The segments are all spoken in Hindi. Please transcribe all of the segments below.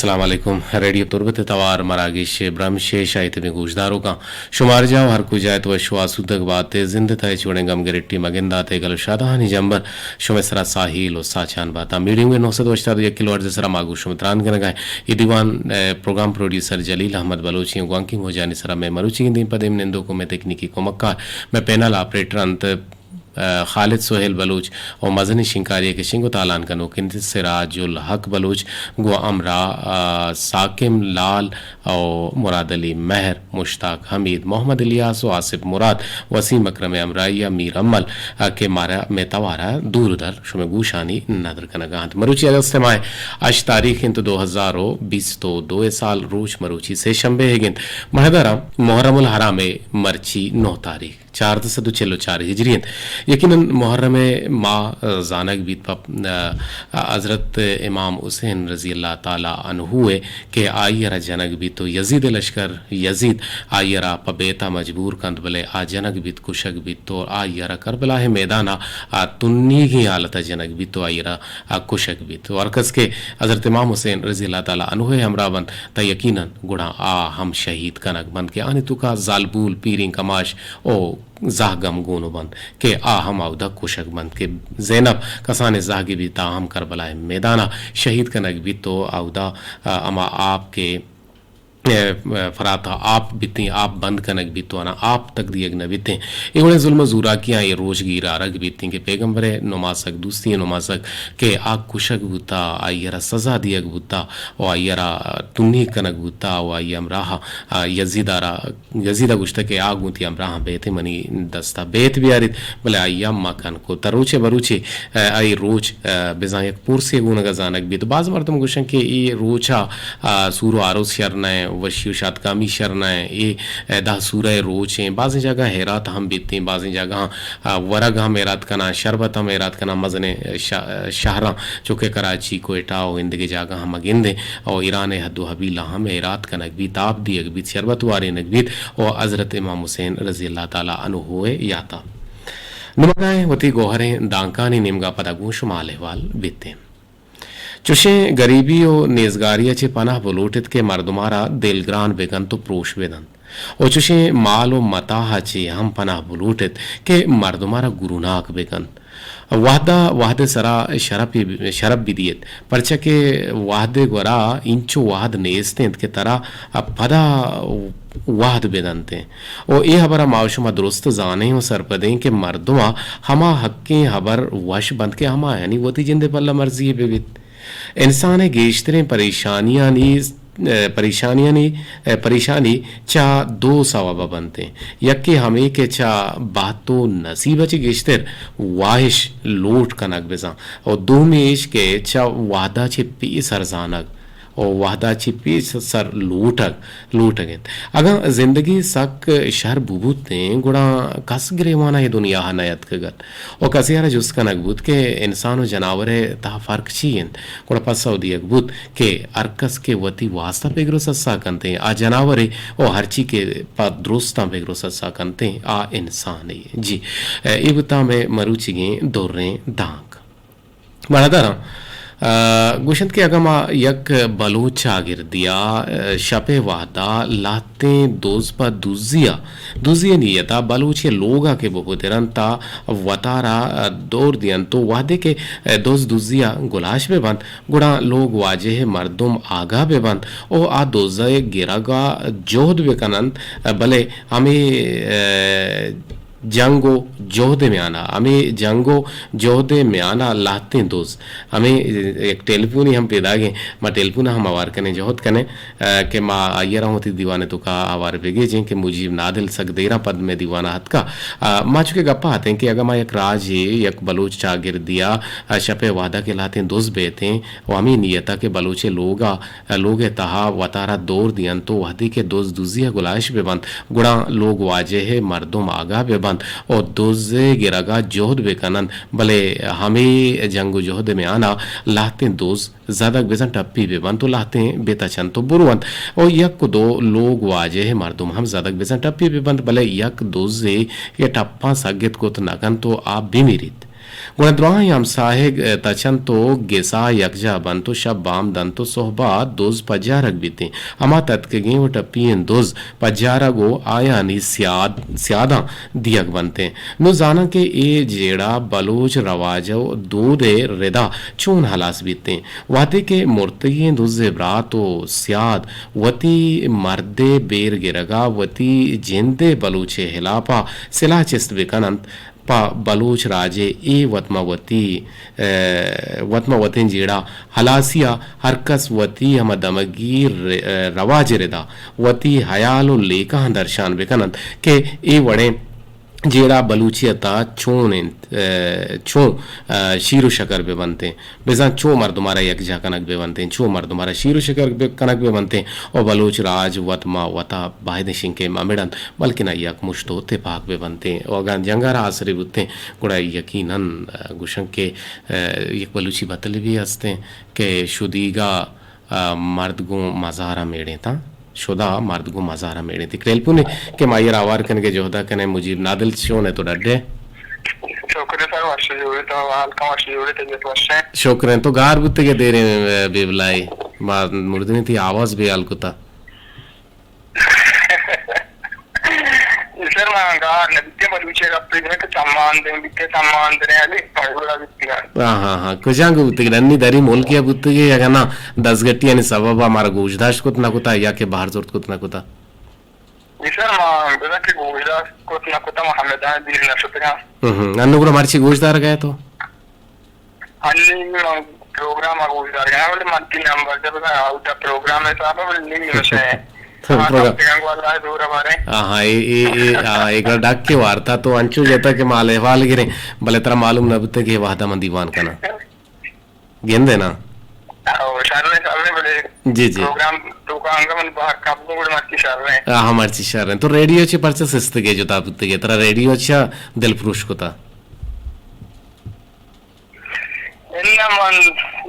अस्सलाम वालेकुम रेडियो तुरबत तवार मरागिश ब्रह्मशे शायद में गुजदारों का शुमार जाओ हर कुछ जाए तो शुआसु तक बातें जिंद था छोड़े गम गिरट्टी मगिंदा थे गल शादानी जंबर शुमेसरा साहिल और साचान बाता मीडियम में 900 1 किलो अर्ज सरा मागू शुमत्रान के नगाए ये दीवान प्रोग्राम प्रोड्यूसर जलील अहमद बलोची ग्वांकिंग हो जाने सरा मैं मरुची दिन पदेम निंदो को मैं तकनीकी को मक्का मैं पैनल ऑपरेटर अंत खालिद सोहेल बलूच और मजनी शिंकारिया के शिंगो तालान का नोकिन सिराजुल हक बलूच गो अमरा साकिम लाल और मुराद अली महर मुश्ताक हमीद मोहम्मद इलियास और आसिफ मुराद वसीम अकरम अमराइया मीर अमल के मारा में तवारा दूर दर शुमे गुशानी नदर कनगांत मरुची अगस्त माए आज तारीख इंत 2020 तो 2 साल रोज मरुची से शंबे हेगिन महदरा मुहर्रमुल हराम मर्ची 9 तारीख 4 हिजरियत यकीनन मुहर्रम माह जानक बीत हज़रत इमाम हुसैन रज़ी अल्लाह ताला अन्हु के आयरा जनक बीत तो यजीद लश्कर यजीद आयरा पबेता मजबूर कंद बले आ जनक बीत कुशक बीत तो आयरा करबला है मैदाना तुन्नी ही हालत जनक बीत तो आयरा कुशक बीत तो अरकस के हज़रत इमाम हुसैन रज़ी अल्लाह ताला अन्हु हमरा बन त यकीनन गुड़ा आ हम शहीद कनक बन के आने तुका जालबूल पीरिंग कमाश ओ जाहगम गोनो बंद के आ हम आउदा कुशक बंद के जैनब कसाने जाहगी भी ताहम करबला मैदाना शहीद कनक भी तो आउदा अमा आपके फराता आप बिते आप बंद कनक बीतवाना आप तक दिए न बीते इवड़े जुल्म जूरा किया ये रोज गिरा रग बीती के पैगंबरे नुमासक दूसरी नुमासक के आ कुशक बुता आयरा सजा दियक बुता ओ आयरा तुन्नी कनक बुता ओ आई अमराह यजीदा गुश्ता के आग बुती अमराह बेते मनी दस्ता बेत बियारित भले आय्या मकन को तरुचे बरुचे आई रोज बेजा एक पुरसे गुनगा जानक बीत बाज मर्तम गुशन के ये रोचा सूरो आरोस शरना वशियो शातकामी शरना ये दा सूरह रोच हैं बाज़ जगह हेरात हम बीतते हैं बाज़ जगह वरग हम एरात कना शरबत हम एरात कना मजने शहरा चुके कराची कोयटा और इंदगे जगह हम अगिंदे और ईरान हदो हबीला हम एरात कनक भी ताप दी अगबीत शरबत वारे नकबीत और हज़रत इमाम हुसैन रज़ी अल्लाह ताला अन्हु हुए याता नुमगाएं वती गोहरें दांकानी निमगा पदागू शुमाल अहवाल बीतते चुशे गरीबी और नेजगारिया चे पनाह बलोटित के मर्दुमारा दिलग्रान बेगन तो प्रोश बेदन और चुशे माल और मताहा चे हम पनाह बलोटित के मर्दुमारा गुरुनाक बेगन वाहदे सरा शरब बिदियत परचा के वाहदे गोरा इंचो वाहद नेस्ते के तरह पदा वाहद बेदनते और ये हबरा मावशुमा दुरुस्त जाने और सरपदें के मर्दुमा हमा हक्के हबर वश बंद के हमा यानी वती जिंदे पल्ला मर्जी बेबित इंसान गेश्तरें परेशानी चा दो सवाबा बनते यक्के हमें के चा बातो नसीब चे गेश्तर वाहिश लोट कनक बेजा और दो मेश के चा वादा चे पीस हरजानक और वादा ची पीस सर लूटक अगर जिंदगी सक शहर बुबूत ने गुड़ा कस गिरेवाना ये दुनिया हनायत कगत और कसी यार जुस का नकबूत के इंसान और जानवरे ता फर्क चीन गुड़ा पसाव दिया बुत के अरकस के वती वास्ता पेगरो सस्सा कंते आ जानवरे और हरची के पद्रोस्ता पेगरो सस्सा कंते आ इंसान जी ये बता में मरुचिगे दौरे दांग बड़ा गुशंत के अगमा यक बलोच आगिर दिया शपे वादा लाते दोज पर दुजिया नियता बलोचे लोगा के बहुतेरंता वतारा दौर दियन तो वादे के दोज दुजिया गुलाश पे बंद गुड़ा लोग वाजे मर्दुम आगा पे बंद ओ आ दोजे गिरागा जोहद बेकनंत भले हमें जंगो जोहदे में आना हमें जंगो जोहदे में आना लाते दोस्त हमें एक टेलीफोन ही हम पैदा गए माँ टेलीफोन हम आवार कने जोहद कने के माँ आयरा होती दीवाने तो का आवार बेगे जें के मुजीब नादिल सक देरा पद में दीवाना हत का माँ चुके गप्पा आते हैं कि अगर माँ एक राज है एक बलोच चागिर दिया शपे वादा के लाते दोस्त बेते हैं वो हमें नियता के बलोचे लोगे तहा वतारा दौर दियन तो वादी के दोस्त दुजिया गुलाश पे बंद गुड़ा लोग वाजे है मर्दुम आगा पे और दोजे गिरागा जोहद बेकनन भले हमें जंगो जोहद में आना लाते दोज ज्यादा बेजन टप्पी बेबन तो लाते बेता चन तो बुरवंत और यक को दो लोग वाजे है मर्दुम हम ज्यादा बेजन टप्पी बेबन भले यक दोजे ये टप्पा सगित को तो नगन तो आप भी मेरित गुण द्रोहा यम साहेग तचन तो गेसा यकजा बंतो शब बाम दंतो सोहबा दोज पजारक बीते अमा तत्कगे वो टप्पीन दोज पजारा गो आया नी स्यादा दियक बनते नो जाना के ए जेड़ा बलोच रवाजो दूदे रिदा चून हलास बीते वाते के मुर्तगी दुजे ब्रातो स्याद वती मर्दे बेर गिरगा वती जिंदे बलूचे हिलापा सिला चिस्त बिकनंत पा बलूच राजे ए वतमावतीन जेड़ा हलासिया हरकस वती हम दमगीर रवाज रिदा वती हयालो लेका दर्शान बिकनंत के ए वड़े जेड़ा बलूचियता छो शीरो शकर पे बनते बेजा छो मर्दुमारा यकजा कनक पे बनते छो मर्दुमारा शीरो शकर कनक पे बनते और बलूच राज वतमा वता बाहिद शिंके मामिडन बल्कि ना यक मुश्तो ते पाक पे बनते और गान जंगारा आसरे बुते गुड़ा यकीनन गुशंग के एक बलूची बतले भी हंसते के शुदीगा मर्द गो मजारा मेड़े था शुदा मर्द को मजारा मेड़े थी क्रेलपुने के मायर आवार कन के जोहदा कने मुजीब नादिल शो ने तो डड्डे शुक्र तो गार बुत्ते के दे रहे बेबलाई मुर्दनी थी आवाज भी अलकुता सर गार नदिते बलूचे रप्पे के सम्मान दे अली पड़ोला बितिया हाँ कुजांग बुत्ते नन्नी दरी मोल किया बुत्ते के या ना 10 गट्टी यानी सबब हमारा गोश्तदाश कुत ना कुता या के बाहर जोरत कुत ना कुता सर मां बेटा के गोश्तदाश कुत ना कुता मोहम्मदान दीर न सुतगा अन्नु गुरा मारची गोश्तदार गए तो अन्नी प्रोग्राम आ गोश्तदार गया बोले मंथली नंबर जब आउट प्रोग्राम है साहब बोले नहीं है एक डाक के वार्ता तो अंचू जेता के माल अहवाल गिरे भले तेरा मालूम न बुते के वादा मन दीवान का ना गेंदे ना जी जी प्रोग्राम तो का अंगमन बाहर काबू गुड़ मर्ची शहर में हाँ मर्ची शहर है तो रेडियो चे परचे सिस्ते के जो ताबुते के तेरा रेडियो चा दिल पुरुष को था इन्ना मन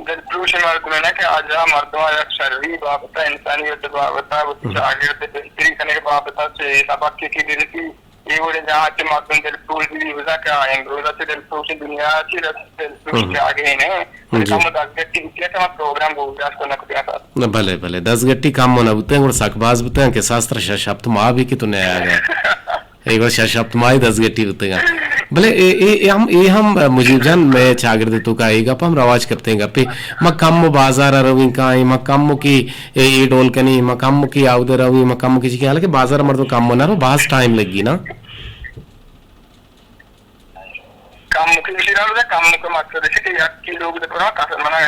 दलप्रूश मर्द में ना कि आजा मर्दों या शर्री बाबता इंसानियत बाबता वो आगे से बेहतरी करने के बाबता से सबक की दी थी ये वो जहाँ के मर्दों दलप्रूश भी वजह क्या है रोजा से दलप्रूश दुनिया से दलप्रूश के आगे ही नहीं हम 10 गट्टी किया था प्रोग्राम को उजास करना को दिया था भले भले 10 गट्टी काम होना बुते और सकबाज बुते के शास्त्र शब्द माँ भी कि तूने आ गया एक बार शब्द माँ 10 गट्टी बुतेगा भले हम मुजीब जान मैं छागर तो का एक हम रवाज करते हैं गप्पे मकम बाजार रवि का मकम की ए डोल कनी मकम की आउदे रवि मकम की हालांकि बाजार मर्द कम ना रो बास टाइम लगी ना काम मुख्य विषय ना काम मुख्य मकसद है कि यार की लोग देखो ना काफी मना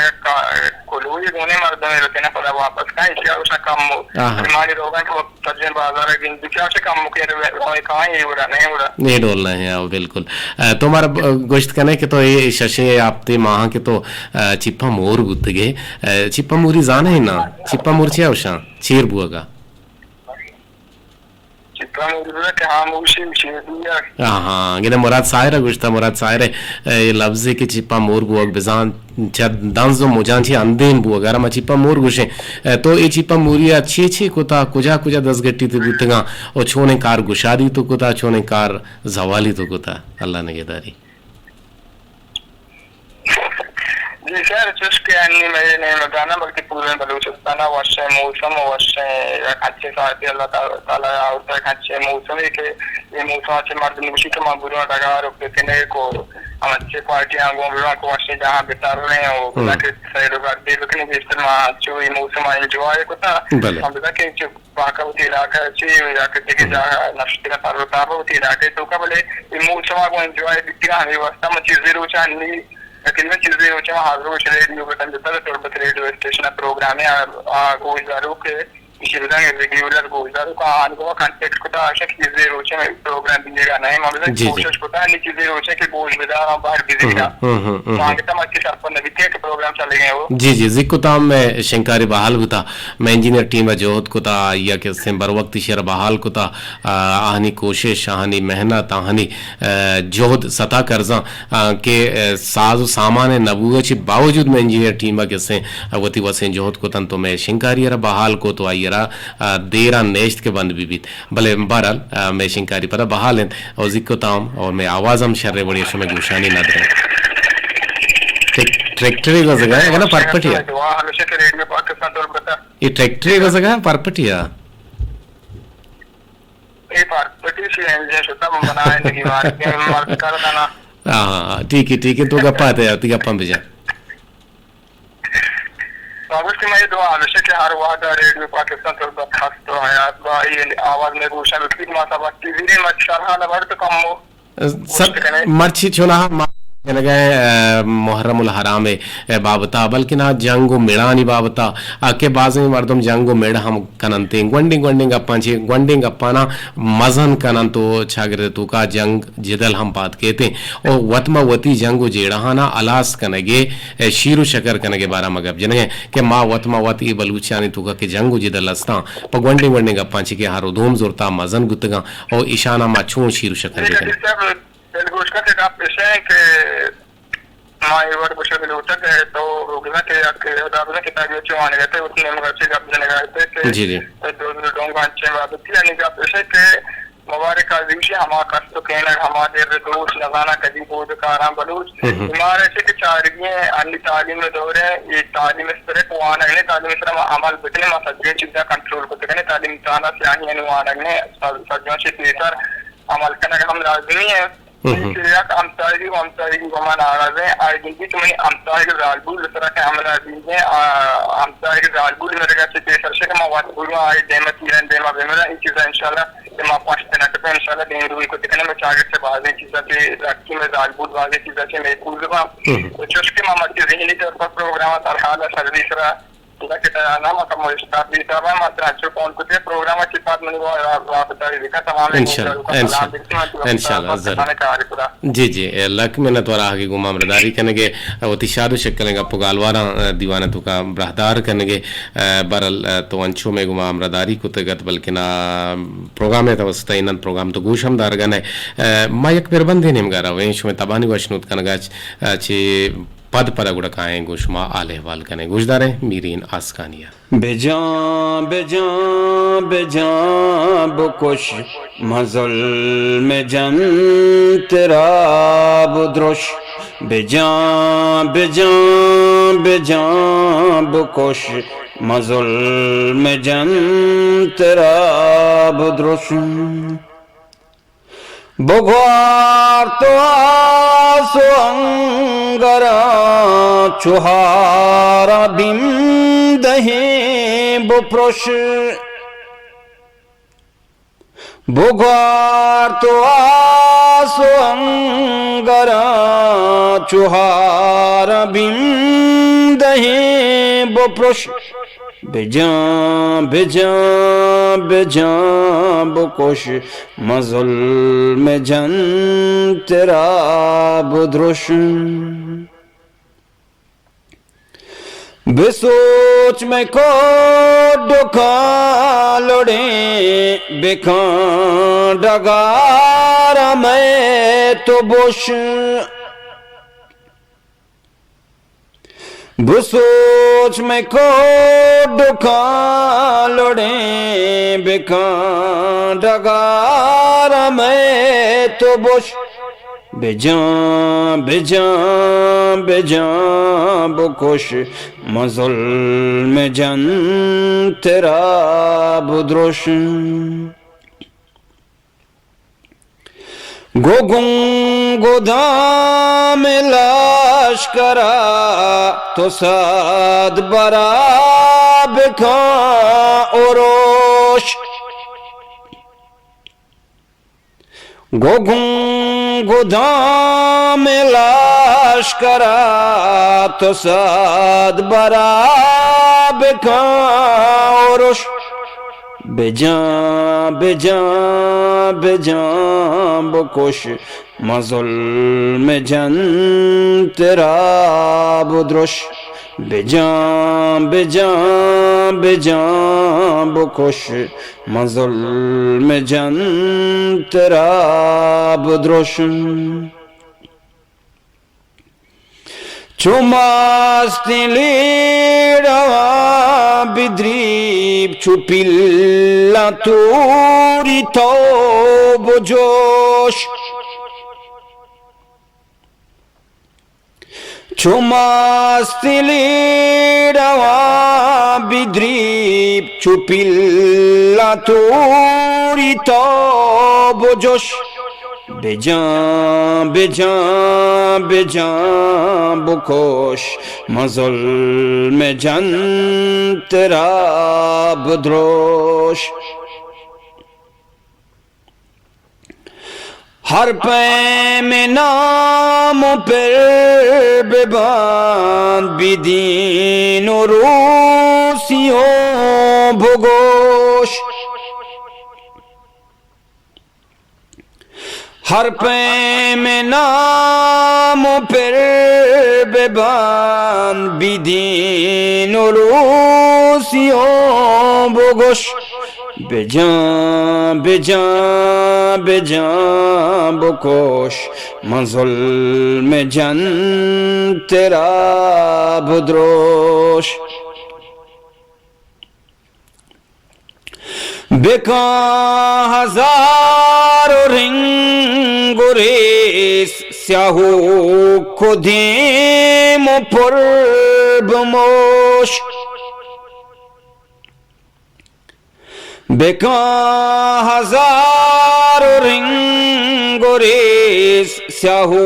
कोलो ये दोनों मर्दों में रहते ना पता वापस का इश्या उसका काम हमारे रोगा के सज्जन बाजार है कि क्या से काम मुख्य रोए कहाँ ये उड़ा नहीं डोलना है आओ बिल्कुल तुम्हारा गोश्त करने के तो ये शशे आपते माह के तो चिप्पा मोर गुत गए चिप्पा मोरी जान है ना चिप्पा मोर छिया उषा चीर बुआ का हाँ गिने मुराद सायरा गुश्ता मुराद सायरे ये लफ्ज़े की चिप्पा मोर बुआ बिजान चद दांजो मुजान छी अंदेन बुआ गारा मा चिप्पा मोर गुशे तो ये चिप्पा मोरिया छे कुता कुजा 10 गट्टी ते बुतगा और छोने कार गुशादी तो कुता छोने कार जवाली तो कुता अल्लाह ने गेदारी जी सर चुस्के अन्नी मेरे ने लगाना बल्कि पूरे बलूचिस्तान वर्षे मौसम वर्षे अच्छे साथी अल्लाह ताला और अच्छे मौसम के ये मौसम से मर्द निशी के माबूरों लगा रोके केने को हम अच्छे पार्टी आगो बिना को वर्षे जहां बिता रहे हैं वो बिना के साइड का दे लोग ने इस तरह जो ये मौसम एंजॉय करता हम बिना के जो बाका होती इलाका अच्छी इलाके के जहाँ नष्ट का तारुताब होती इलाके तो का बोले ये मौसम को एंजॉय दिखना है वास्तव में चीजें रोचानी लेकिन मैं चीजें रोचा हाजिर रेडियो बटन देता है टोरबत रेडियो स्टेशन प्रोग्राम है गोलदारों के शिवदांग रेगुलर गोलदारों का अनुभव कांटेक्ट को तो आशा चीजें रोचे में प्रोग्राम दिएगा नहीं मतलब कोशिश होता है चीजें रोचे के गोल बेदा बाहर बिजेगा वहाँ के तमाम के साथ पर नवीते के प्रोग्राम चले गए वो जी जिक्कुताम में शंकारी बहाल होता मैं इंजीनियर टीम में जोहद को था या के सिम बर वक्त शेर बहाल को था आहनी कोशिश आहनी मेहनत आहनी जोहद सता कर्जा के साज सामान नबूवत के बावजूद मैं इंजीनियर टीम के से वती वसे जोहद को तन तो मैं शंकारी बहाल को तो आइए देरा नेश्त के बंद भी भले बहरहाल मैं शिंकारी पर बहाल और जिक्को ताम और मैं आवाज़ हम शर्रे बड़ी में गुशानी न दे ट्रॅक्टर कसं काय मला परपटिया दुआ हमेशा के रेडियो पाकिस्तान तौर पर हे ट्रॅक्टर कसं काय परपटिया ये परपटी से एंजॉय होता बनाए नहीं मार के मार कर देना हा ठीक आहे तू गप्पा आता ती गप्पा बिजा ऑगस्ट में दुआ हमेशा के हर वादा रेडियो पाकिस्तान तौर पर खास तो हयात भाई आवाज में गोशा लुकी माता बाकी वीरे मच्छर ना बढ़ तो कम हो सब मर्ची चुना मुहर्रमुल हराम बाबता बल्कि ना जंगो मेड़ानी बाबता के बाज़ मर्दम जंगो मेड़ हम कननते ग्वंडिंग अप्पांची ग्वंडिंग अप्पाना मजन कनन तो छागरे तो का जंग जिदल हम बात कहते और वतमा वती जंगो जेड़हाना अलास कनगे शीरु शकर कनगे बारा मगब जने के माँ वतमा वती बलूचानी तो का के जंगो जिदल अस्ता पर ग्वंडिंग अप्पांची के हारो धूम जोरता मजन गुतगा और ईशाना मा छू शीरु शकर गोश का थे आप पेशे हैं कि माय वर्ड कुछ भी होता है तो रोगना के आके दाबना के ताजे चुमाने गए थे उतने मगर से जब जने गए थे कि जी जी दो डोंगा अच्छे बात थी यानी का पेशे के मुबारक आज़िशी हमारा कष्ट कहना हमारे दोस्त लगाना कभी बोध का आराम बलूच हमारे से के चारिये अन्य तालीम में दौरे ये तालीम इस तरह को आना है तालीम इस तरह अमल बिकने में सज्जे चीज़ें कंट्रोल को करने तालीम ताना से आनी अनुवान है सज्जों से बेहतर अमल करना हम लाज़मी है Siyaq amtari waman araze aydınlık tümeni amtari zalbul lütfen amela bilge amtari zalbul mereka sekitar şey ama vat bunu ay demet ilan dema bemela ikiza inşallah dema paştena tepe inşallah denru ko tekne me target se bazı चीज़ें से रखी में zalbul bazı चीज़ें से मैं पूछूंगा जो कि मामा के ज़हनी तौर पर प्रोग्राम तरहाल सर्विस रहा Kita kita nama kamu tapi sama matra cukon kutte program cepat menunggu waktu dari kita sama इंशाल्लाह जी जी लक में न तो आगे गुमा मरदारी करेंगे वतिशादु शक करेंगे पुगालवारा दीवाना तो का ब्रहदार करेंगे बरल तो अंशों में गुमा मरदारी को तगत बल्कि ना प्रोग्राम है तो वस्ताइन प्रोग्राम तो गोशम दारगन है मायक पेरबंदे नेमगारा वेंश में तबानी वशनुत कनगाच चे पद पर गुड़काएं गुशमा आले वाल कने गुजदारे मीरीन आसकानिया बेजां बेजां बेजां बुकुश मजल में जन तेरा बुद्रोश बेजां बेजां बेजां बुकुश मजल में जन तेरा बुद्रोश बुगवार तो आसो अंगरा चुहारा बिम दहे बुप्रोश बुगवार तो आसो अंगरा चुहारा बिम दहे बुप्रोश बेजां बेजां बेजां बुकोश मज़ल में जन तेरा बुद्रोश बेसोच में को डोका लोड़े बेखां डगारा मैं तो बोश बुसोच में को डुका लोड़े बेकां डगारा मैं तो बोश बेजां बेजां बेजां बुकोश मज़ल में जन तेरा बुद्रोश गोगुं गोदाम लश्करा तो साद बरा बेखा ओरोश गोगुं गोदाम लश्करा तो साद बरा बेखा ओरोश बेजां बेजां बेजां बुकोश मज़ल में जन तेरा बुद्रोश बेजां बेजां बेजां बुकोश मज़ल में जन तेरा बुद्रोश चुमास्ती लीड़वा बिद्रीब चुपिल्ला तूरी तो बुजोश Chumastilidawa bidrip chupilla turito bojosh bejan bejan bejan bukosh mazol में जन तेरा budrosh हर पै में नाम पर बेबान बिदीन रूसियों भुगोश हर पै में नाम पर बेबान बिदीन रूसियों भुगोश बेजान बेजान बेजान बुकोश मंजुल में जन तेरा बुद्रोश बेका हजारों रिंगुरेस स्याहू खुदीम पुरबमोश बेका हजारों रिंगुरेस स्याहू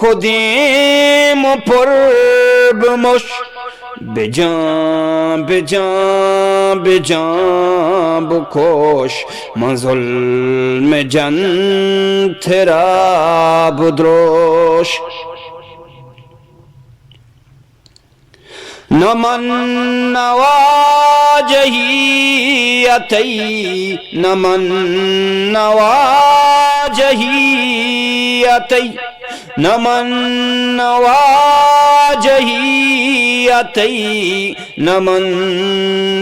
खुदीम पुरबमोश बेजान बेजान बेजान बुकोश मंजुल में जन तेरा बुद्रोश नमन नवाजही अतई नमन नवाजही अतई नमन नवाजही अतई नमन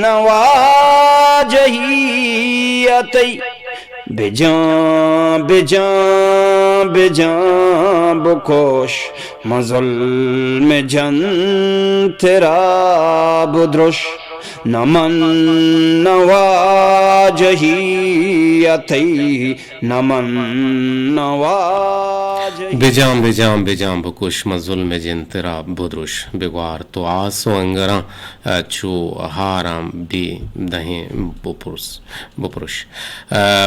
नवाजही अतई बेजान बेजान बेजान बुकोश मंजुल में जन तेरा बुद्रोश नमन नवाजही अतई नमन नवाजही बेजाम बेजाम बेजाम बुकुश मजुल में जिन तेरा बुद्रुश बेगवार तो आसो अंगरा चो हाराम बी दहे बुपुरुष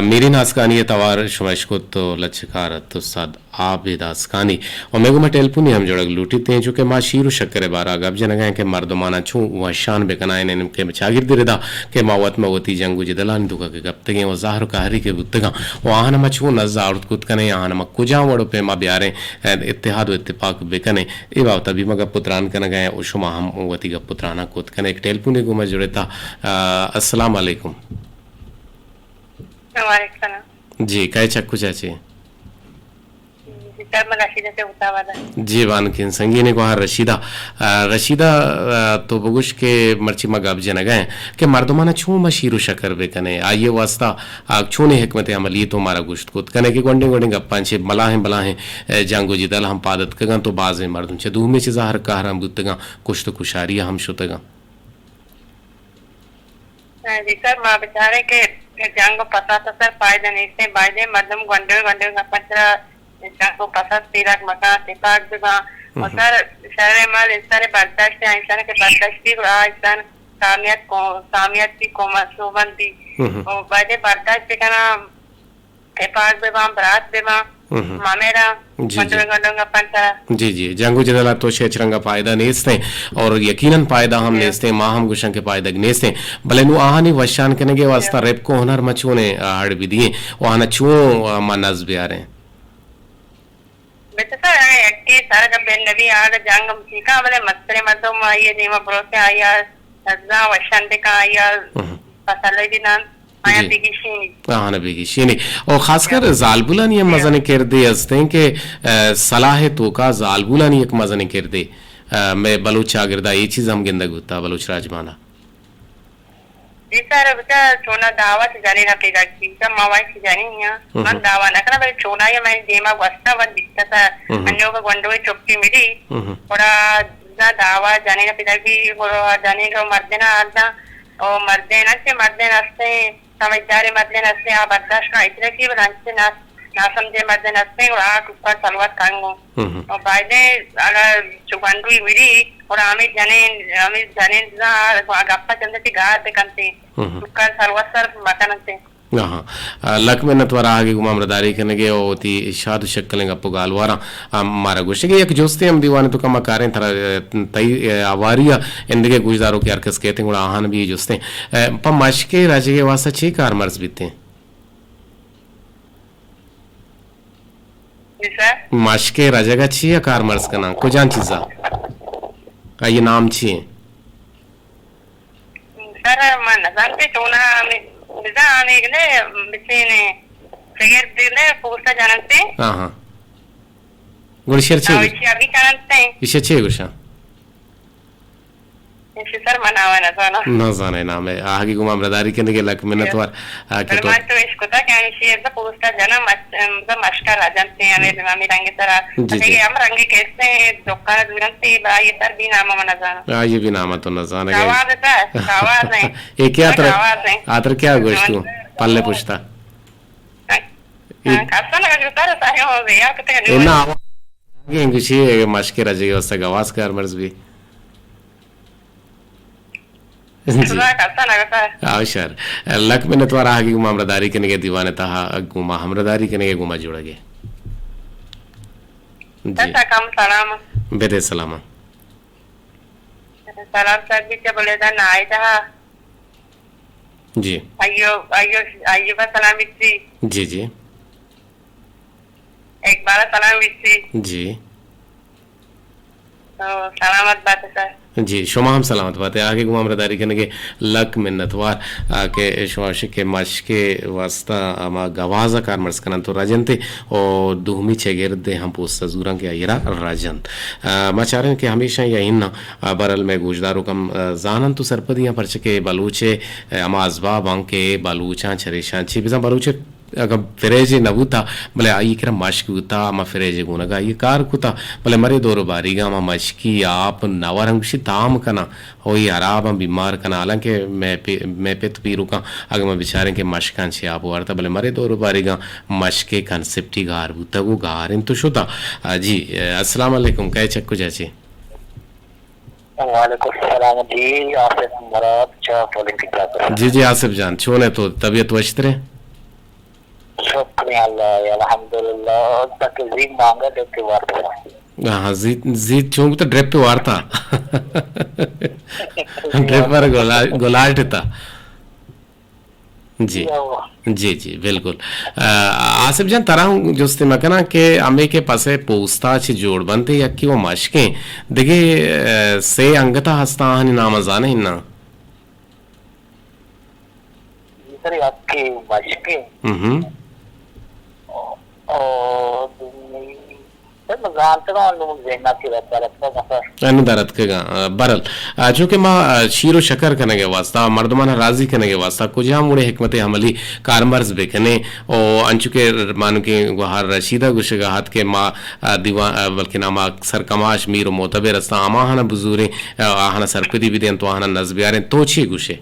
मेरी नासकानी तवार शुमाइश को तो लच्छकार तो सद आबिदासकानी और मेगो में टेलपुनी हम जोड़क लूटी ते जो के मा शीरु शक्कर बारा गब जन गए के मर्दमाना छू व शान बेकनाए ने के चागिर दिरदा के मावत में वती जंगु जिदलान दुका के गप तगे व ज़ाहर कहरी के बुतगा व आन म छू नज़ा और कुत कने आन म कुजा वड़ो पे मा ब्यारे इत्तेहाद व इत्तेफाक बेकने ए बात अभी मग पुत्रान कन गए ओ शुमा हम वती गप पुत्राना कुत कने एक टेलपुनी को मैं जोड़ता अस्सलाम वालेकुम जी काय चक्कू चाची जी वानकिन संगीने को रशीदा रशीदा तो बगुश के मर्ची मगाब जन गए के मर्दमाना छू मशीरु शकर बेकने आइए वास्ता छूने हिकमत अमली तो मारा गुश्त कुत कने के गोंडे गोंडे गप्पान छे मलाहे बलाहे जांगो जिदल हम पादत कगन तो बाज में मर्दम छे दूह में छे ज़ाहर कहरम बुतगा कुछ तो कुशारिया हम शुतगा जिकर मां बेचारे के जांगो पता तो सर फायदा नहीं से बायदे मर्दम गोंडे गोंडे गप्पा को पसंद तिरक मका तिपाक दुगा और सर शहर माल इंसान बर्दाश्त है इंसान के बर्दाश्त भी रहा इंसान कामियत की कोमसुबन भी और बादे बर्दाश्त भी करना तिपाक बेवा बरात बेवा मामेरा मंडोंगा पंचा जी जी जंगु जदला तो शेचरंगा फायदा नेस्ते और यकीनन फायदा हम नेस्ते मां हम गुशन के फायदा नेस्ते भले नु आहानी वशान कनेगे वास्ता रेप को हुनर मचूने हड़ भी दिए वहां चू मनस भी आ रहे बेटा एक्टी सारा का बेन नबी आग जंग सीखा वाले मस्ते मतो ये नीमा प्रोसे आया सजा वशान दे का आया पसले भी ना आया बिगिशीनी ना बिगिशीनी और खासकर जालबुलानी ये मजने कर दे हस्ते के सलाह तो का जालबुलानी एक मजने कर दे मैं बलूच आगिरदा ये चीज हम गिंदा गुता बलूच राजमाना सर बेटा चोना दावत जाने ना पेगा की सब मावाई की जानी है मन दावा ना करना भाई चोना ये मैं देमा वस्ता वन दिखता था अन्यों का गंडोई चुप्पी मिली थोड़ा ना दावा जाने ना पेगा की और जाने का मर्दे ना आदना और मर्दे ना से समझदारी मर्दे ना से आप बर्दाश्त का इतने की बनाते ना nasamje madde nasse ora kuppar salwat kangu o baide ala chubandu widi ora ami janen za gappa chandati gaate kanti kuppar salwat sar makanante हाँ लक में नतवारा आगे गुमामरदारी करने के होती शाद शक्लें गप्पो गालवारा मारा गुस्से के एक जोस्ते हम दीवाने तो कमा कारें थरा तई आवारिया इंदगे गुजदारों के अर्कस कहते हैं आहान भी जोस्ते पर मशके राजे के वास्ते छह कार मर्ज बीते मशके राजे का छह कार मर्ज का नाम को जान चीज़ा ये नाम छे सर मन जानते चुना बिजा आने के लिए बिचेने फिगर दिले पोस्टा जानते हाँ गुड़शेर छे इसे अभी जानते इसे छे गुड़शा इसे सर मनावा ना जाने नाम है आगे गुमामरदारी करने के लक में नतवार के तो इसको था क्या इसे ऐसा पोस्टा जाना मस्कर आ जानते हैं हमें रंगे तरह लेकिन हम रंगे कैसे दुकान दुरंते ये तर भी नाम मना जाना ये भी नाम तो न जाने आवाज है ये क्या आतर क्या गोश्त तू पल्ले पूछता कैसा लगा जो तारे सारे हो गए यार कितने ना ये इंग्लिश मशके रजे वस्ता गवास कर मर्ज भी आवश्यर लक में नतवारा आगे गुमा हमरदारी करने के दीवाने तहा गुमा हमरदारी करने के गुमा जुड़ गए जी सलाम बेदे सलामा सलाम सर भी क्या बोले था ना आए था जी आइयो आइयो आइयो बस सलाम बिच्ची जी जी एक बार सलाम बिच्ची जी तो सलामत बात है सर जी शुमा हम सलामत बात है आगे गुमा हमरदारी करने के लक मिन्नतवार के शुमाशिक के मश के वास्ता अमा गवाजा कार मर्स करन तो राजनते और दुहमी छेगिरदे हम पोस्ट जूरा के आयरा राजन माचारन के हमेशा यही ना बरल में गुजदारों कम जानन तो सरपदियां परचके बलूचे अमा अजबाब के बलूचा छरेशां छी बिजा बलूचे अगर फिरेजे नबूता भले आई किरा मशकूता मा फिरेजे गुनगा ये कार कुता भले मरे दोरो बारीगा मा मशकी आप नवरंगशी ताम कना होई आराब बीमार कना हालांकि मैं पे तो पीरू का अगर मैं बेचारे के मशकान से आप वारता भले मरे दोरो बारीगा मशके कंसेप्टी गार बुता वो गार इन तो शुदा जी अस्सलाम वालेकुम कहे चक्कू जाची वालेकुम सलाम जी आसिफ मुराद चा पोलिंग की जी जी आसिफ जान छोने तो तबीयत वशतरे शुक्रिया अल्लाह अल्हम्दुलिल्लाह तक जीत मांगा देते वार्ता हाँ जीत चूंकि तो ड्रिप पे वार्ता ड्रिप पर गोलाट था जी जी जी बिल्कुल आसिफ जान तरह जोस्ते मकना के अमे के पासे पोस्ता ची जोड़ बनते या कि वो मशके देखे से अंगता हस्ता हनी नामजाने हिन्ना सर आपके मशके अनुदारत के बरल चूंकि माँ शीरो शकर करने के वास्ता मर्दमाना राजी करने के वास्ता कुछ हम उड़े हिकमत हमली कारमर्ज बेकने और अंचु के मानो के गुहार रशीदा गुशेगा हाथ के माँ दीवा बल्कि नामा सरकमाश मीर मोतबे रस्ता आमाहना बुजुरे आहना सरपदी भी दें तो आहना नजबियारे तो छी गुशे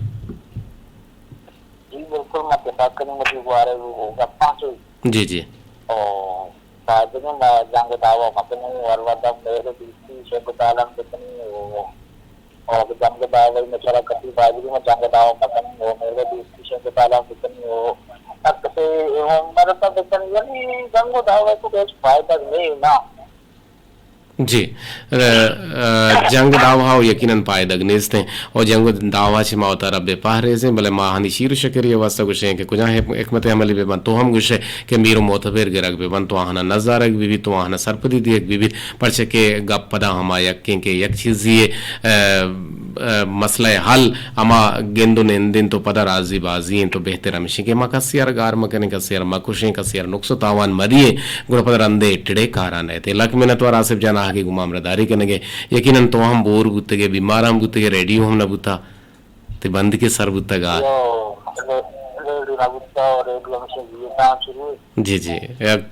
जी बिल्कुल मैं बात करूंगा जी गुहारे गप्पा जी जी साधन में जंग दावा मतने वरवादा मेरे बीसी शेगुतालम कितनी और जंग दावा में चला कति बाजरी में जंग दावा मतने वो मेरे बीसी शेगुतालम कितनी हो तब से उम्र तक कितनी यानी जंग दावा को कुछ फायदा नहीं ना जी जंग दावा यकीनन पायदग नेस्ते और जंग दावा छ मावता रब्बे पहरे से भले माहानी शीर शकरिया वास्ता गुशे के कुजा है हिकमत अमली बेबन तो हम गुशे के मीरो मोतबेर गिरक बेबन तो आहना नजारक बीबी तो आहना सरपदी दी एक बीबी परचे के गप पदा हमा यक के एक चीज ये मसला हल अमा गेंदो ने दिन तो पदा राजी बाजी तो बेहतर हमेशा के मा कसियर गार मकने कसियर मकुशे कसियर नुक्सो तावान मरिए गुड़ पदर अंदे टिड़े कारान है ते लक मिनत वर आसिफ जाना आगे गुमामरदारी करने यकीनन तो हम बोर गुत्ते के बीमार हम गुत्ते के रेडियो हम न बुता ते बंद के सर बुता गा जी जी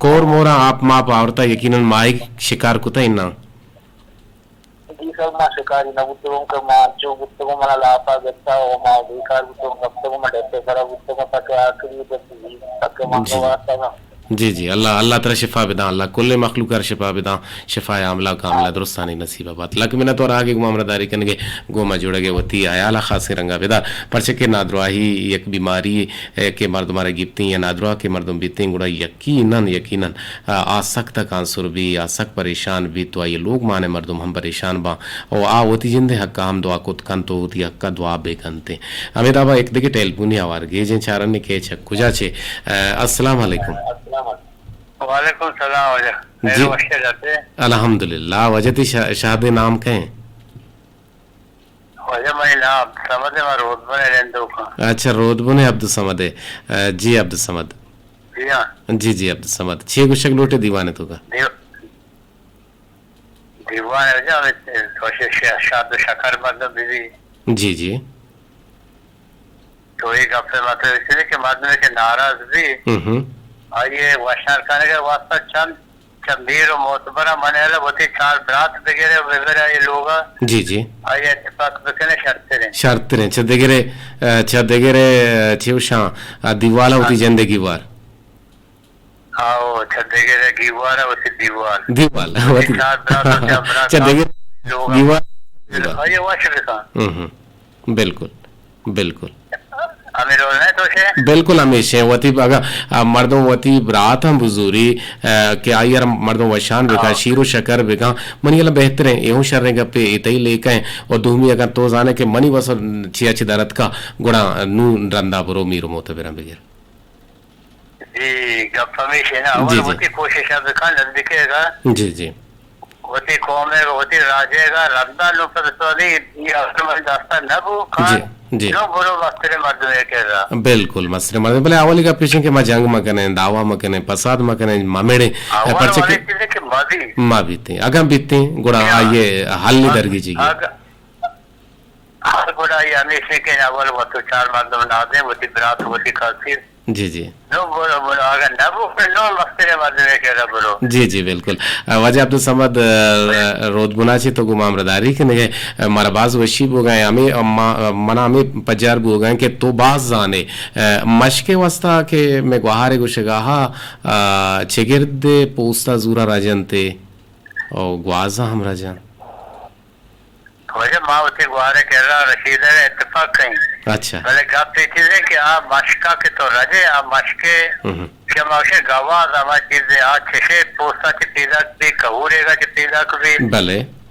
कोर मोरा आप माप आवरता यकीनन माइक शिकार कुता इन्ना जी सर मा शिकारी न बुत्तो का मा जो बुत्तो मला लापा गत्ता ओ मा बेकार बुत्तो गत्तो मा डेटे करा बुत्तो का तक आखिरी तक मंगवाता जी जी अल्लाह अल्लाह तरह शिफा बिदा अल्लाह कुल्ले मखलूक कर शिफा बिदा शिफा आमला कामला दुरुस्तानी नसीब बात लक मिनत और आगे गुमामदारी कनगे गोमा जुड़गे वती आयाला खास रंगा बिदा परचे के नादरुआही एक बीमारी के मर्दमारे गिप्ती या नादरुआ के मर्दम बीते गुड़ा यकीनन यकीनन आसक तक आंसुर भी आसक परेशान भी तो ये लोग माने मर्दम हम परेशान बा और आ वती जिंदे हक्का हम दुआ कुत कन तो होती हक्का दुआ बेकनते अमिताबा एक दिके टेलपुनी आवार गे जे चारन ने के छक कुजा छे अस्सलाम वालेकुम वालेकुम सलाम जी। वशे जाते अल्हम्दुलिल्लाह वजती शाहदे नाम कहें वजह मई नाम समझे मैं रोड बने रहने का अच्छा रोदबुने अब्दुल समद जी अब्दुल समद जी हाँ जी अब्दुल समद छह गुशक लोटे दीवाने तो का दीवान है वजह वशे शाद शकर मतलब बीवी जी तो एक हफ्ते मतलब इसलिए कि माध्यम के नाराज भी और ये वशनार खाने के वास्ता चंद चंदीर और मोतबरा मने वाला होती चार बरात वगैरह ये लोग जी और ये इत्तेफाक बकने शर्त रहे छदेगरे छेवशा दीवाला होती जिंदगी वार आओ छदेगरे गीवार है उसी दीवाल होती चार बरात छदेगरे लोग दीवार और ये वश बिल्कुल बिल्कुल अमीर होने तो से बिल्कुल हमेशा वती अगर मर्दों वती बरात हम बुजूरी के आयर मर्दों वशान बेका शीरो शकर बेका मनी अला बेहतर है एहू शर्रे गप्पे इतई लेके और दूमी अगर तो जाने के मनी वस छिया छि दरत का गुणा नू रंदा बरो मीरो मोतबेरा बगैर जी गप हमेशा ना और वती कोशिश अब का नजदीकेगा जी वती कौम है वती राजेगा रंदा लो पर तो ये असर दास्ता न वो जी नो बोलो मस्ते मर्द में केरा बिल्कुल मसरे मर्द भले आवली का पीछे के मा जंग मकने दावा मकने फसाद मकने मामेड़े परचे के मा बीते अगम बीते गुड़ा ये हल नहीं दरगी जी हर गुड़ा ये हमेशा के अवल वो तो चार मर्द बना दे वो बरात होती खासी जी नो बोलो अगर न वो नो मस्ते मर्द में केरा बोलो जी बिल्कुल वजह अब्दुल समद रोदबुना छी तो गुमाम रदारी के ने मरबाज वशीब हो गए हमें मना हमें पजार हो गए कि तो बाज जाने मशके वस्ता के मैं गुहारे गुशगाहा छगिर्द पोस्ता जूरा राजनते और ग्वाजा हम राजन वजह माँ उसे गुहारे कह रहा रशीद है इत्तेफाक कहीं अच्छा भले गप ये चीज है कि आप मशका के तो रजे आप मशके के माशे गवाज आवा चीजें आज छे पोस्ता की तिलक भी कहूरेगा की तिलक भी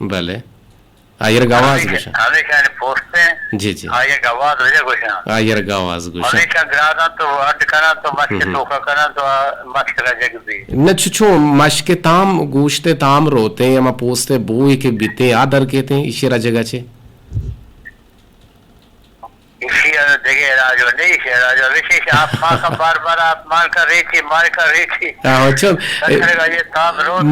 भले आयर गवाज गुशा हमेशा ने पोस्ते हैं जी आये गवाज हो जाए गुशा आयर गवाज गुशा हमेशा ग्रादा तो अट करा तो मशके तोका करा तो मशक रजे भी न छुछो मशके ताम गोश्ते ताम रोते हैं या पोस्ते बोई के बीते आदर कहते हैं इशेरा जगह छे इसी जगह राजो नहीं से राजो विशेष आप माँ का बार आप मार कर रही थी अच्छा ये ताम रोड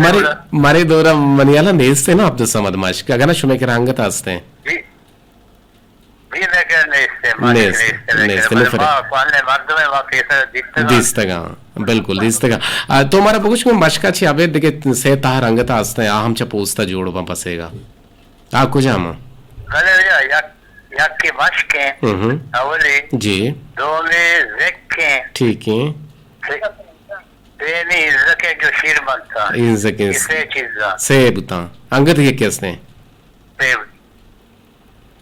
मरे दोरा मनियाला नेस्ते ना अब्दुल समद मशके अगर ना शुमे के रंगत आस्ते हैं भी लेकर दिस्तगा बिल्कुल दिस्तगा तो हमारा बुकुश में मशका छी अबे देखे से ता रंगत आस्ते हैं हम चा पोस्ता जोड़ो पा पसेगा आ कुछ हम गले यक्की मशके अवली जी दो में ज़िक्के ठीक है तेनी इज़्ज़के जो शीर बनता इज़्ज़के इसे चीज़ा से बुता अंगत ये कैसे से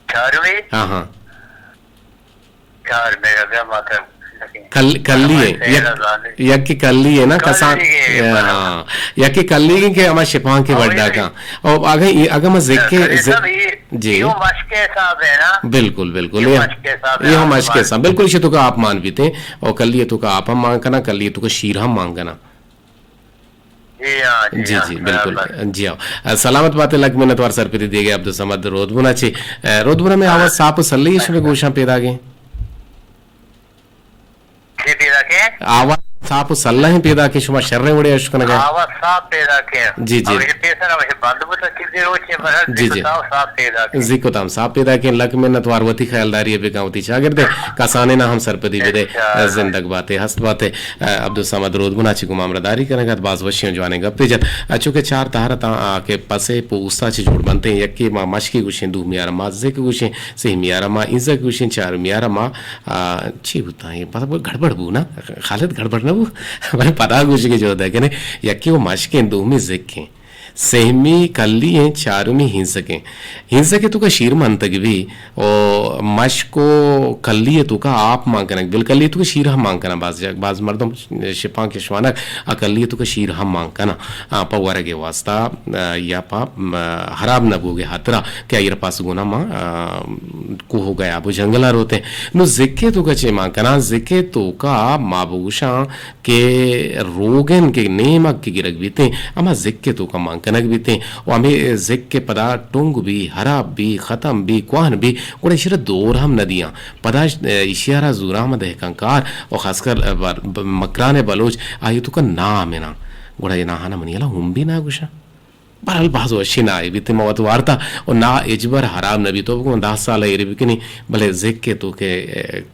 चारवी हाँ चार मेरा घर माता कल्ली है यक्की कल्ली है ना कसान हाँ यक्की कल्ली के हमारे शिपां के वड्डा का और अगर मैं ज़िक्के जी मशके साहब है ना बिल्कुल ये हम मशके साहब बिल्कुल इसे तो का आप मान भी थे और कल ये तो का आप हम मांग करना कल ये तो का शीर हम मांग करना जी बिल्कुल जी आओ सलामत बातें लग मिनत वार सर पे दिए गए अब्दुल समद रोदबुना ची रोदबुना में आवाज साप सल्ली इसमें गोशा पैदा गए आवाज साप सल्ला ही पैदा के शुमा शर्रे उड़े अशकन गए आवाज साप पैदा के जी जिको ताम साप पैदा के लक में नतवार वती ख्यालदारी है बेगावती चागिर दे कासाने ना हम सरपदी बेदे जिंदग बातें हस्त बातें अब्दुल समद रोदबुना ची गुमाम रदारी करेगा बाज वशियों जवाने गप्पे जत चूंकि चार ताहरता के पसे पोस्ता ची जोड़ बनते हैं यक्की मां मशकी गुशें दू मियारा मां जिक गुशें सही मियारा मां इज़्ज़त गुशें चार मियारा मां ची होता है मतलब गड़बड़ बू ना खालिद गड़बड़ ना मतलब भाई पता कुछ के जो है कि यक्की वो मशकें दो में जिक्कें सहमी कल्ली हैं चारों में हिंसके तो का शीर मंतक भी और मश को कल्ली है तो का आप मांगना बिल कल्ली तो का शीर हम मांगना बाज मर्दम शिपा के शवानक अकल्ली तो का शीर हम मांगना पा वरगे वास्ता या पा हराब न बोगे हतरा क्या ये पास गुना मां को हो गया अब जंगला रोते नो जिक्के तो का चे मांगना जिक्के तो का माबूशा के रोगन के नेमक की गिरक बीते अमा जिक्के तो का मांग कनक भी थे और हमें जिक के पदा टुंग भी हराब भी ख़त्म भी क्वाहन भी और इशरा दौर हम नदियाँ पदा इशारा जुराम दहकंकार और ख़ासकर मकरान बलोच आयु तो का नाम है ना गुड़ा ये ना हाना मनियला हम भी ना गुशा बहरहाल बाज़ अच्छी ना आई बीते मवत वार्ता और ना इजबर हराब नबी तो को 10 साल ये भी कि नहीं भले जिक के तो के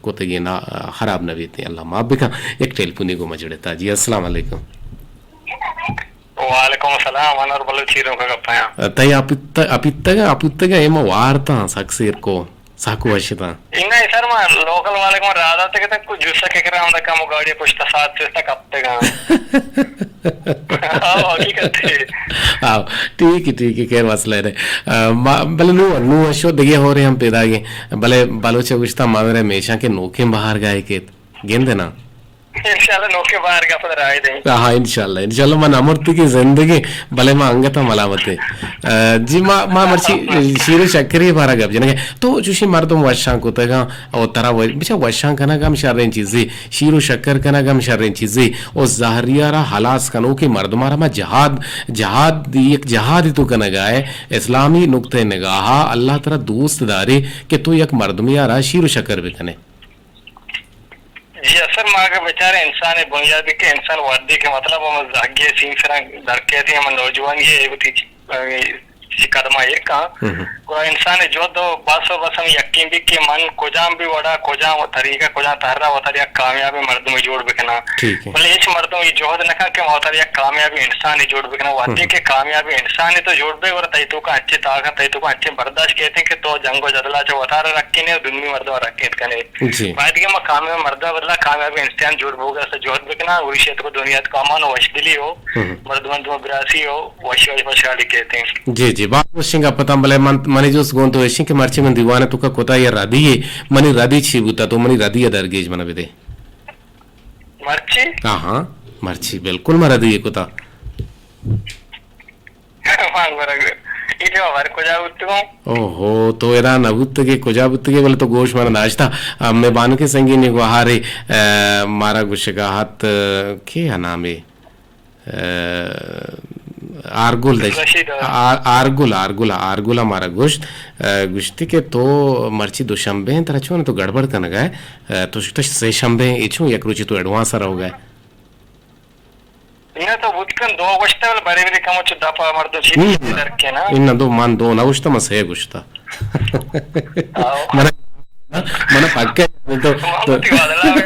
कोते ये ना हराब नबी थे अल्लाह माफ भी का एक टेलीफोनी को मजड़ता जी अस्सलाम वालेकुम वालेकुम सलाम अनर बलूचिरों का गप्पा तय अपिත්තగా ఏమో వార్తా సక్సీర్కో సాకు వశితా इंगा सर मा लोकल वाले को राधा तक तक कुछ जूसा के करा हम का मुगाड़ी पुष्टा साथ से तक अपतेगा हां हकीकत है हां ठीक है खैर मसला है भले नु अशो दगे हो रहे हम पैदा के भले बालोचे गुस्ता मावरे हमेशा के नोके बाहर गए के गेंदे ना इंशाल्लाह नोके बाहर का पता राय दे हाँ इंशाल्लाह मन अमृत की जिंदगी भले माँ अंगता मलामते जी माँ मर्ची शीरे चक्री बारा गप जने तो जुशी मर्दम वशां को तगा और तरा बिचा वशां कना गम शर्रें चीजें शीरो शक्कर कना गम शर्रें चीजें और ज़हरियारा हलास कनो के मर्दमारा मा जहाद एक जहाद तो कना गाए इस्लामी नुक्ते निगाह अल्लाह तरा दोस्त दारे कि तो एक मर्दमियारा शीरो शक्कर भी कने जी असर माँ के बेचारे इंसान है बुनियादी के इंसान वादी के मतलब हम जागे सिंह सरा डर के थे हम नौजवान ये कदम है कहाँ को इंसान है जो दो बासो बस हम यकीन भी के मन कोजाम भी वड़ा कोजाम तरीका कोजाम तहरा वतरिया कामयाबी मर्द में जोड़ बिकना बोले इस मर्दों ये जोहद न का के वतरिया कामयाबी इंसान ही जोड़ बिकना वादी के कामयाबी इंसान ही तो जोड़ बे और तई तो का अच्छे ताकत तई तो का अच्छे बर्दाश्त कहते हैं कि तो जंगो जदला जो वतार रखे ने दुनिया मर्दों रखे कने बाद के मकाम में मर्दा बदला कामयाबी इंसान जोड़ होगा से जोहद बिकना उस क्षेत्र को दुनिया का अमान वशदिली हो मर्दमंद बिरासी हो वशाली कहते हैं जी बात वशिंगा पता भले मनी जोस गोंतो वशिंग के मर्ची मन दीवाने तो का कोता या राधी है मनी राधी छिबुता तो मनी राधी दरगेज मन बेदे मर्ची हां मर्ची बिल्कुल मराधी है कोता मांग बरग इटे वार को जाउतो ओहो तो एरा नबुत के कोजाबुत के बोले तो गोश मन नाश्ता मैं बानु के संगी ने गुहारे मारा गुशगा हाथ के नाम है आरगुल हमारा गुश्ती के तो मर्ची दो शंबे तरह छो तो गड़बड़ कर गए तो से शंबे इचू एक रुचि तो एडवांस रहो गए इन्हें तो बुतकन दो गुश्ते वाले बड़े बड़े कम चुदा पा मर्दों चीज़ इधर के ना इन दो मान दो ना गुश्ता मसे गुश्ता मन पक्का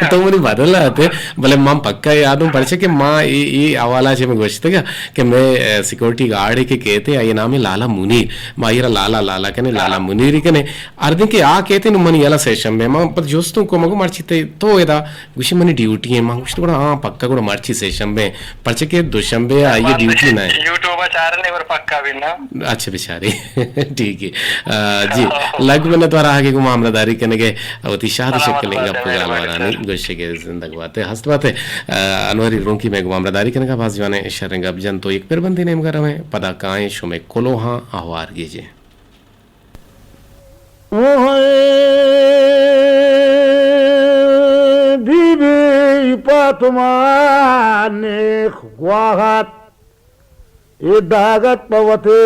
तो मुझे बदला आते भले मां पक्का याद हूँ परिचय कि मां ये आवाला से मैं गोश्ते क्या कि मैं सिक्योरिटी गार्ड के कहते हैं ये नाम है लाला मुनीर माँ ये लाला कने लाला मुनीर कने अर्धे के आ कहते हैं मनी याला सेशन में मां पर जोस्तों को मगो मर्ची तो येदा गुशी मनी ड्यूटी है मां गुशी तो हाँ पक्का को मर्ची सेशन में परिचय के दुशंबे आइए ड्यूटी ना है यूट्यूब चारने पर पक्का भी ना अच्छा बेचारे ठीक है जी लग में तो आगे को मामलादारी करने के अवती शादी शक्ल गप्पू गालवारानी गोशे के जिंदगी बातें हस्त बातें अनवरी रोंकी में मामलादारी करने का भास जाने शरण गप जन तो एक पेर बंदी नेम कर रहे पदा काएं शुमे कोलो हाँ आवार कीजिए बीबी पातुमाने ख्वाहत ये दागत पवते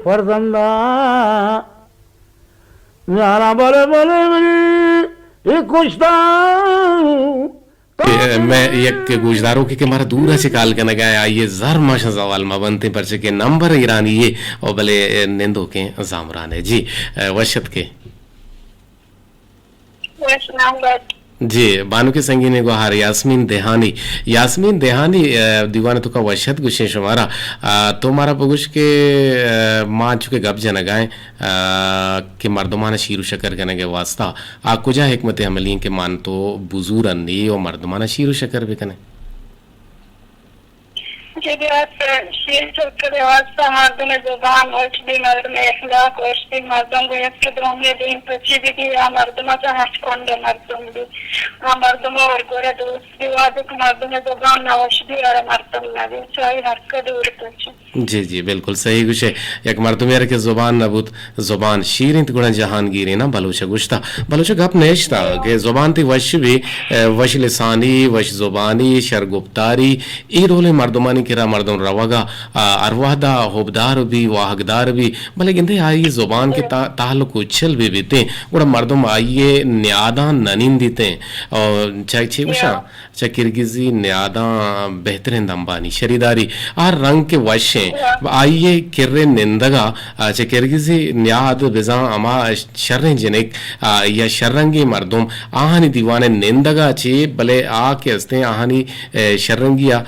फरजंदा न्यारा बड़े ये कुछता मैं एक गुजदारों के मारा दूर से काल करने गया आइए जर माशा सवाल मा बनते पर के नंबर ईरानी ये और भले निंदो के जामरान है जी वशत के जी बानु के संगी ने गुहार यास्मीन देहानी दीवाने तो का वशत गुशे शुमारा तो मारा पगुश के माँ चुके गप जन गाए के मर्दमाना शीरू शकर करने के वास्ता कुजा हिकमत अमली के मान तो बुजूर अन्नी और मर्दमाना शीरू शकर भी कने Çünkü şiir Türkçe varsa mardına zuban ölçtü mardına ehlak ölçtü mardına yaptı donge din pachidi ya mardına haşkonde mardına mardına orgore dosti वादक मर्दने जुबान नवशदी और मर्दम नदी चाहे हरकत उड़तच जी जी बिल्कुल सही कुछ है एक मर्दुमेर के जुबान नबूत जुबान शीरिंत गुण जहांगीर ना बलूच गुश्ता बलूच गप नेश्ता के जुबान थी वश भी वश लिसानी वश जुबानी शरगुप्तारी ई रोले मर्दुमानी किरा मर्दुम रवागा अरवादा होबदार भी वाहकदार भी भले गिंदे आई जुबान के ताल्लुक उछल भी बीते गुड़ा मर्दुम आइए न्यादा ननिंदिते और चाहे छे गुशा चाहे किरगिजी न्यादा बेहतरीन दंबानी शरीदारी आ रंग के वश आइए किर्रे निंदगा चे किरगिजी न्याद बिजा अमा शर्रे जनेक या शर्रंगी मर्दुम आहानी दीवाने निंदगा चे भले आ के हस्ते आहानी शर्रंगिया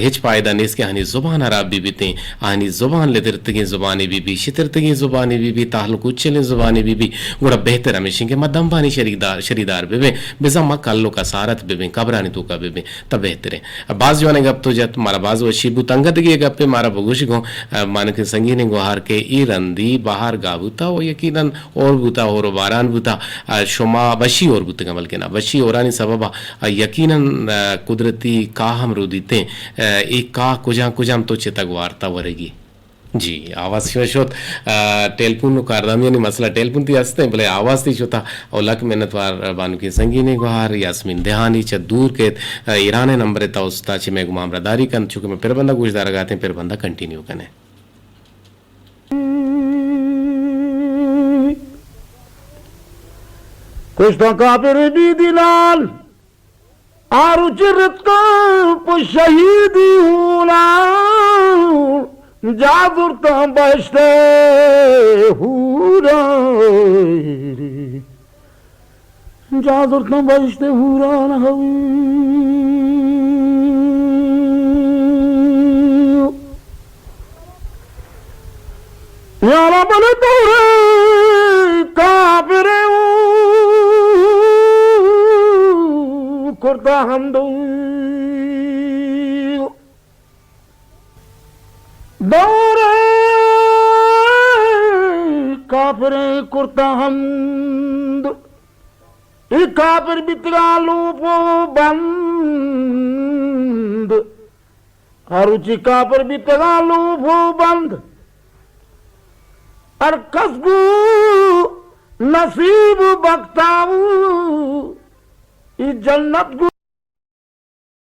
हिच पायदा निस के आहानी जुबान अराब बीबीते आहानी जुबान लेतिरतगी जुबानी बीबी शितिरतगी जुबानी बीबी ताल्लुक उच्चले जुबानी बीबी गुड़ा बेहतर हमेशा के मदंबानी शरीदार बेबे बिजा मा कल्लो का सारत बेबे कबरानी तो का बेबे तब बेहतर है बाज जवाने गप तो जत मारा बाज वो शिबु तंगत के गप पे मारा बगुश गो मान के संगीने गोहार के ई रंदी बाहर गाबुता वो यकीनन और बुता और बारान बुता शुमा वशी और बुत कमल के ना वशी औरानी सबबा यकीनन कुदरती का हम रुदीते एक का कुजाम कुजाम तो चेतक वार्ता वरेगी जी आवाज शिवशोत टेलफोन कारदामियानी मसला टेलफोन ती असते भले आवाज ती शोता और लक मेहनत वार बानु की संगीने गुहार यास्मीन देहानी च दूर के ईराने नंबर ता उस्ता च मैं गुमाम रदारी कन चुके मैं फिर बंदा गुजदार गाते फिर बंदा कंटिन्यू कने Questo capere di Dilan Arucirit ko shahidi huna Jadurtam başte hura Jadurtam başte hura Ya Rabbal Dore Kabire Kurda hamdu Dore Kabire Kurda hamdu Kabir bitgalu po band Haruchi kabir bitgalu po band Ar kasbu nasib baktavu I jannat